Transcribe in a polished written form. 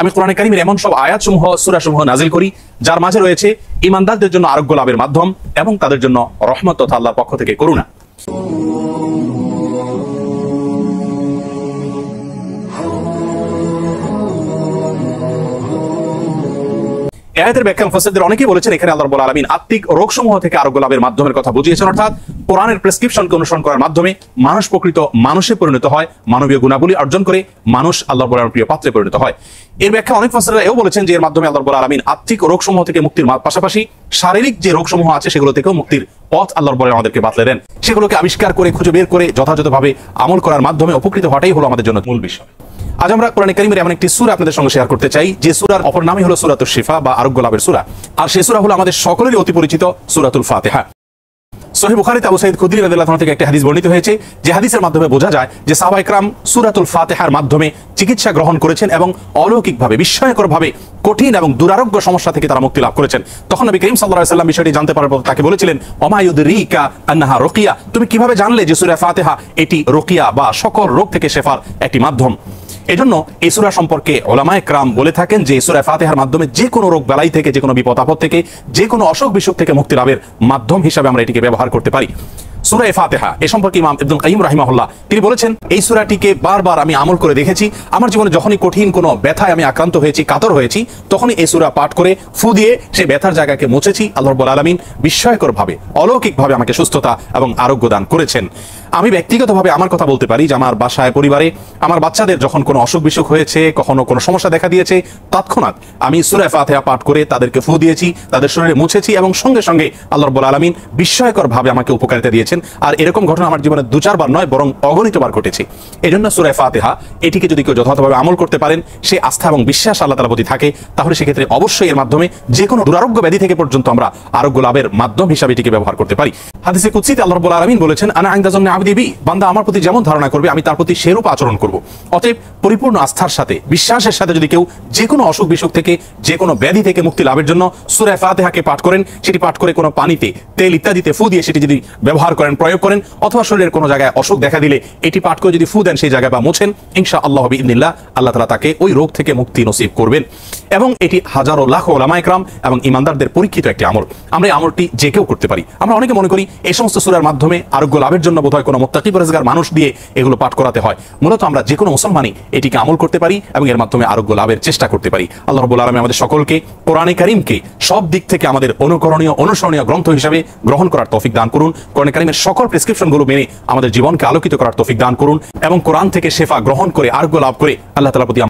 আমি কোরআনে কারীমের এমন সব আয়াতসমূহ সূরাসমূহ নাজিল করি যার মাঝে রয়েছে ঈমানদারদের জন্য আরোগ্য লাভের মাধ্যম এবং তাদের জন্য রহমত তথা আল্লাহর পক্ষ থেকে করুণা। আয়াতের ব্যাখ্যা মুফাসসিরদের অনেকেই বলেছেন এখানে আল্লাহ রাব্বুল আলামিন আত্মিক রোগসমূহ থেকে আরোগ্য লাভের মাধ্যমের কথা বুঝিয়েছেন, অর্থাৎ কোরআনের প্রেসক্রিপশনকে অনুসরণ করার মাধ্যমে মানুষ প্রকৃত মানুষে পরিণত হয়, মানবীয় গুণাবলী অর্জন করে মানুষ আল্লাহর রাব্বুল আলামিনের প্রিয় পাত্রে পরিণত হয়। এর ব্যাখ্যা অনেক মুফাসসিররা এও বলেছেন যে এর মাধ্যমে আল্লাহ রাব্বুল আলামিন আত্মিক রোগসমূহ থেকে মুক্তির পাশাপাশি শারীরিক যে রোগসমূহ আছে সেগুলো থেকেও মুক্তির পথ আল্লাহ রাব্বুল আলামিন আমাদেরকে বাতলে দেন। সেগুলোকে আবিষ্কার করে খুঁজে বের করে যথাযথভাবে আমল করার মাধ্যমে উপকৃত হওয়াটাই হলো আমাদের জন্য মূল বিষয়। আজ আমরা কোরআনে কারীমের এমন একটি সূরা আপনাদের সঙ্গে শেয়ার করতে চাই যে সূরার অপর নামই হলো সূরাতুশ শিফা বা আরোগ্য লাভের সূরা। আর সেই সূরা হলো আমাদের সকলেরই অতি পরিচিত সূরাতুল ফাতিহা। সহিহ বুখারীতে আবু সাঈদ খুদরী রাদিয়াল্লাহু আনহু থেকে একটা হাদিস বর্ণিত হয়েছে যে হাদিসের মাধ্যমে বোঝা যায় যে সাহাবায়ে কেরাম সূরাতুল ফাতিহার মাধ্যমে চিকিৎসা গ্রহণ করেছেন এবং অলৌকিকভাবে বিস্ময়করভাবে কঠিন এবং দুরারোগ্য সমস্যা থেকে তারা মুক্তি লাভ করেছেন। তখন নবী করিম সাল্লাল্লাহু আলাইহি ওয়াসাল্লাম বিষয়টি জানতে পারার পর তাকে বলেছিলেন, ওমা ইউদরিকা আন্নাহা রুকিয়া, তুমি কিভাবে জানলে যে সূরা ফাতিহা এটি রুকিয়া বা সকল রোগ থেকে শেফার একটি মাধ্যম। এজন্য এই সূরা সম্পর্কে উলামায়ে কেরাম বলে থাকেন যে সূরা ফাতিহার মাধ্যমে যে কোনো রোগ বালাই থেকে, যে কোনো বিপদ আপদ থেকে, যে কোনো অসুখ বিসুখ থেকে মুক্তি লাভের মাধ্যম হিসাবে আমরা এটিকে ব্যবহার করতে পারি। সূরা ফাতিহা এ সম্পর্কে ইমাম ইবনুল কাইয়িম রাহিমাহুল্লাহ তিনি বলেছেন, এই সূরাটিকে বারবার আমি আমল করে দেখেছি। আমার জীবনে যখনই কঠিন কোনো ব্যথায় আমি আক্রান্ত হয়েছি, কাতর হয়েছি, তখনই এই সূরা পাঠ করে ফু দিয়ে সেই ব্যথার জায়গাকে মুছেছি। আল্লাহ রাব্বুল আলামিন বিস্ময়করভাবে অলৌকিকভাবে আমাকে সুস্থতা এবং আরোগ্য দান করেছেন। আমি ব্যক্তিগতভাবে আমার কথা বলতে পারি যে আমার বাসায় পরিবারে আমার বাচ্চাদের যখন কোনো অসুখ বিসুখ হয়েছে, কখনো কোনো সমস্যা দেখা দিয়েছে, তৎক্ষণাৎ আমি সূরা ফাতিহা পাঠ করে তাদেরকে ফু দিয়েছি, তাদের শরীরে মুছেছি এবং সঙ্গে সঙ্গে আল্লাহ রাব্বুল আলামিন বিস্ময়করভাবে আমাকে উপকারিতা দিয়েছেন। আর এরকম ঘটনা আমার জীবনে 2-4 বার নয় বরং অগণিতবার ঘটেছে। এজন্য সূরা ফাতিহা এটিকে যদি কেউ যথাযথভাবে আমল করতে পারেন, সে আস্থা এবং বিশ্বাস আল্লাহ তাআলার প্রতি থাকে, তাহলে সেক্ষেত্রে অবশ্যই এর মাধ্যমে যে কোনো দুরারোগ্য ব্যাধি থেকে পর্যন্ত আমরা আরোগ্য লাভের মাধ্যম হিসাবে এটিকে ব্যবহার করতে পারি। হাদিসে কুদসিতে আল্লাহ রাব্বুল আলামিন বলেছেন, আনা ইনদা যান্নি আবদি বি, বান্দা আমার প্রতি যেমন ধারণা করবে আমি তার প্রতি সেরূপ আচরণ করব। অতএব পরিপূর্ণ আস্থার সাথে, বিশ্বাসের সাথে যদি কেউ যে কোনো অসুখ বিসুখ থেকে, যে কোনো ব্যাধি থেকে মুক্তি লাভের জন্য সূরা ফাতিহাকে পাঠ করেন, সেটি পাঠ করে কোনো পানিতে, তেল ইত্যাদিতে ফু দিয়ে সেটি যদি ব্যবহার করেন, প্রয়োগ করেন, অথবা শরীরের কোনো জায়গায় অসুখ দেখা দিলে এটি পাঠ করে যদি ফু দেন সেই জায়গায় বা মোছেন, ইনশাআল্লাহ বিইذনিল্লাহ আল্লাহ তাআলা তাকে ওই রোগ থেকে মুক্তি নসিব করবেন। এবং এটি হাজারো লাখো উলামায়ে কেরাম এবং ঈমানদারদের পরীক্ষিত একটি আমল। আমরা এই আমলটি যে কেউ করতে পারি। আমরা অনেকে মনে করি এই সমস্ত সূরার মাধ্যমে আরোগ্য লাভের জন্য বোধহয় কোনো মুত্তাকি পরহেজগার মানুষ দিয়ে এগুলো পাঠ করাতে হয়। মূলত আমরা যে কোনো মুসলমানই এটিকে আমল করতে পারি এবং এর মাধ্যমে আরোগ্য লাভের চেষ্টা করতে পারি। আল্লাহ রাব্বুল আলামিন আমাদের সকলকে কোরআনে কারীমকে সব দিক থেকে আমাদের অনুকরণীয়, অনুসরণীয় গ্রন্থ হিসেবে গ্রহণ করার তৌফিক দান করুন। কোরআনে কারীমের সকল প্রেসক্রিপশনগুলো মেনে আমাদের জীবনকে আলোকিত করার তৌফিক দান করুন এবং কোরআন থেকে শেফা গ্রহণ করে আরোগ্য লাভ করে আল্লাহ তাআলার প্রতি